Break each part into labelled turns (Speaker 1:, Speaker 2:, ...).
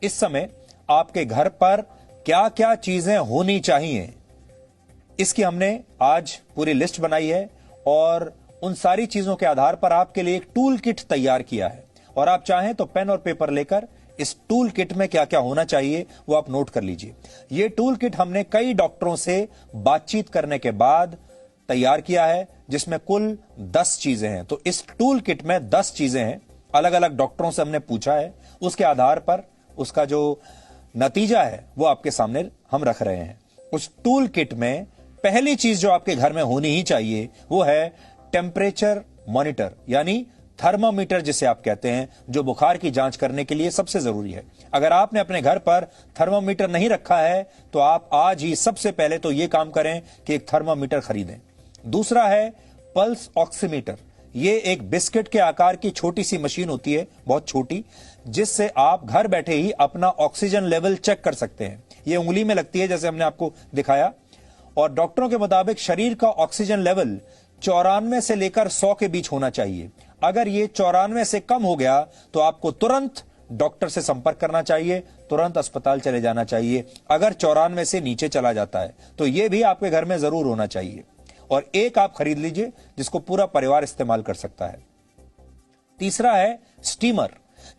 Speaker 1: इस समय आपके घर पर क्या क्या चीजें होनी चाहिए, इसकी हमने आज पूरी लिस्ट बनाई है और उन सारी चीजों के आधार पर आपके लिए एक टूल किट तैयार किया है। और आप चाहें तो पेन और पेपर लेकर इस टूल किट में क्या क्या होना चाहिए वो आप नोट कर लीजिए। यह टूल किट हमने कई डॉक्टरों से बातचीत करने के बाद तैयार किया है, जिसमें कुल 10 चीजें हैं। तो इस टूल किट में 10 चीजें हैं, अलग अलग डॉक्टरों से हमने पूछा है, उसके आधार पर उसका जो नतीजा है वो आपके सामने हम रख रहे हैं। उस टूल किट में पहली चीज जो आपके घर में होनी ही चाहिए वो है टेम्परेचर मॉनिटर, यानी थर्मामीटर जिसे आप कहते हैं, जो बुखार की जांच करने के लिए सबसे जरूरी है। अगर आपने अपने घर पर थर्मामीटर नहीं रखा है तो आप आज ही सबसे पहले तो यह काम करें कि एक थर्मामीटर खरीदें। दूसरा है पल्स ऑक्सीमीटर। यह एक बिस्किट के आकार की छोटी सी मशीन होती है, बहुत छोटी, जिससे आप घर बैठे ही अपना ऑक्सीजन लेवल चेक कर सकते हैं। यह उंगली में लगती है जैसे हमने आपको दिखाया, और डॉक्टरों के मुताबिक शरीर का ऑक्सीजन लेवल 94 से लेकर 100 के बीच होना चाहिए। अगर ये 94 से कम हो गया तो आपको तुरंत डॉक्टर से संपर्क करना चाहिए, तुरंत अस्पताल चले जाना चाहिए। अगर 94 से नीचे चला जाता है तो यह भी आपके घर में जरूर होना चाहिए, और एक आप खरीद लीजिए जिसको पूरा परिवार इस्तेमाल कर सकता है। तीसरा है स्टीमर,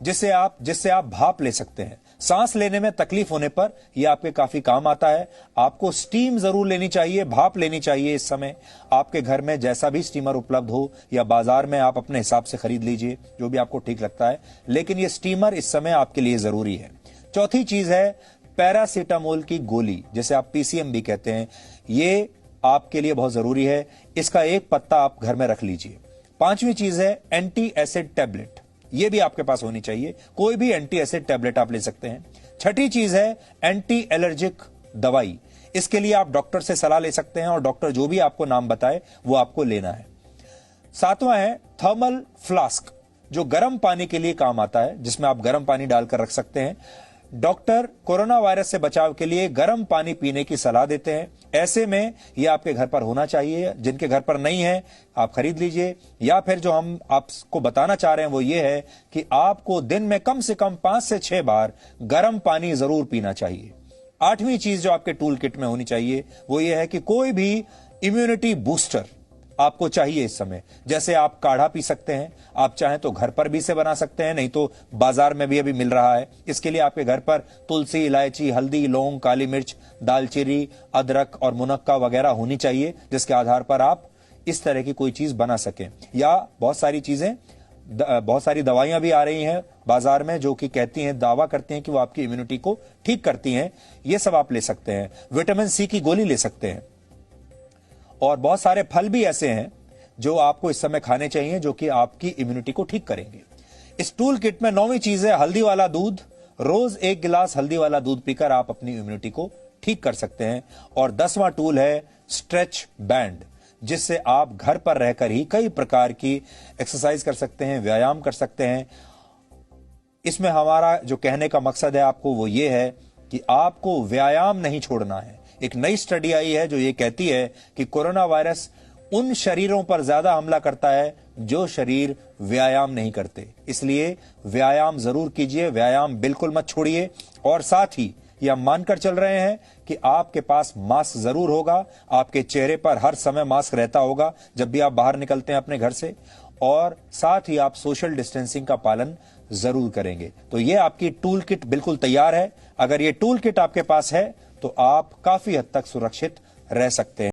Speaker 1: जिससे आप भाप ले सकते हैं। सांस लेने में तकलीफ होने पर यह आपके काफी काम आता है। आपको स्टीम जरूर लेनी चाहिए, भाप लेनी चाहिए। इस समय आपके घर में जैसा भी स्टीमर उपलब्ध हो या बाजार में आप अपने हिसाब से खरीद लीजिए, जो भी आपको ठीक लगता है, लेकिन यह स्टीमर इस समय आपके लिए जरूरी है। चौथी चीज है पैरासीटामोल की गोली, जिसे आप पीसीएम भी कहते हैं। यह आपके लिए बहुत जरूरी है, इसका एक पत्ता आप घर में रख लीजिए। पांचवी चीज है एंटी एसिड टैबलेट, यह भी आपके पास होनी चाहिए। कोई भी एंटी एसिड टैबलेट आप ले सकते हैं। छठी चीज है एंटी एलर्जिक दवाई। इसके लिए आप डॉक्टर से सलाह ले सकते हैं और डॉक्टर जो भी आपको नाम बताए वो आपको लेना है। सातवां है थर्मल फ्लास्क, जो गर्म पानी के लिए काम आता है, जिसमें आप गर्म पानी डालकर रख सकते हैं। डॉक्टर कोरोना वायरस से बचाव के लिए गर्म पानी पीने की सलाह देते हैं। ऐसे में यह आपके घर पर होना चाहिए। जिनके घर पर नहीं है आप खरीद लीजिए, या फिर जो हम आपको बताना चाह रहे हैं वो ये है कि आपको दिन में कम से कम 5 से 6 बार गर्म पानी जरूर पीना चाहिए। आठवीं चीज जो आपके टूल किट में होनी चाहिए वो ये है कि कोई भी इम्यूनिटी बूस्टर आपको चाहिए इस समय। जैसे आप काढ़ा पी सकते हैं, आप चाहें तो घर पर भी इसे बना सकते हैं, नहीं तो बाजार में भी अभी मिल रहा है। इसके लिए आपके घर पर तुलसी, इलायची, हल्दी, लौंग, काली मिर्च, दालचीनी, अदरक और मुनक्का वगैरह होनी चाहिए, जिसके आधार पर आप इस तरह की कोई चीज बना सकें। या बहुत सारी दवाइयां भी आ रही हैं बाजार में जो कि कहती हैं, दावा करती हैं कि वो आपकी इम्यूनिटी को ठीक करती हैं। ये सब आप ले सकते हैं। विटामिन सी की गोली ले सकते हैं, और बहुत सारे फल भी ऐसे हैं जो आपको इस समय खाने चाहिए जो कि आपकी इम्यूनिटी को ठीक करेंगे। इस टूल किट में 9वीं चीज है हल्दी वाला दूध। रोज 1 गिलास हल्दी वाला दूध पीकर आप अपनी इम्यूनिटी को ठीक कर सकते हैं। और 10वां टूल है स्ट्रेच बैंड, जिससे आप घर पर रहकर ही कई प्रकार की एक्सरसाइज कर सकते हैं, व्यायाम कर सकते हैं। इसमें हमारा जो कहने का मकसद है आपको वो ये है कि आपको व्यायाम नहीं छोड़ना है। एक नई स्टडी आई है जो ये कहती है कि कोरोना वायरस उन शरीरों पर ज्यादा हमला करता है जो शरीर व्यायाम नहीं करते। इसलिए व्यायाम जरूर कीजिए, व्यायाम बिल्कुल मत छोड़िए। और साथ ही यह मानकर चल रहे हैं कि आपके पास मास्क जरूर होगा, आपके चेहरे पर हर समय मास्क रहता होगा जब भी आप बाहर निकलते हैं अपने घर से, और साथ ही आप सोशल डिस्टेंसिंग का पालन जरूर करेंगे। तो यह आपकी टूल किट बिल्कुल तैयार है। अगर यह टूल किट आपके पास है तो आप काफी हद तक सुरक्षित रह सकते हैं।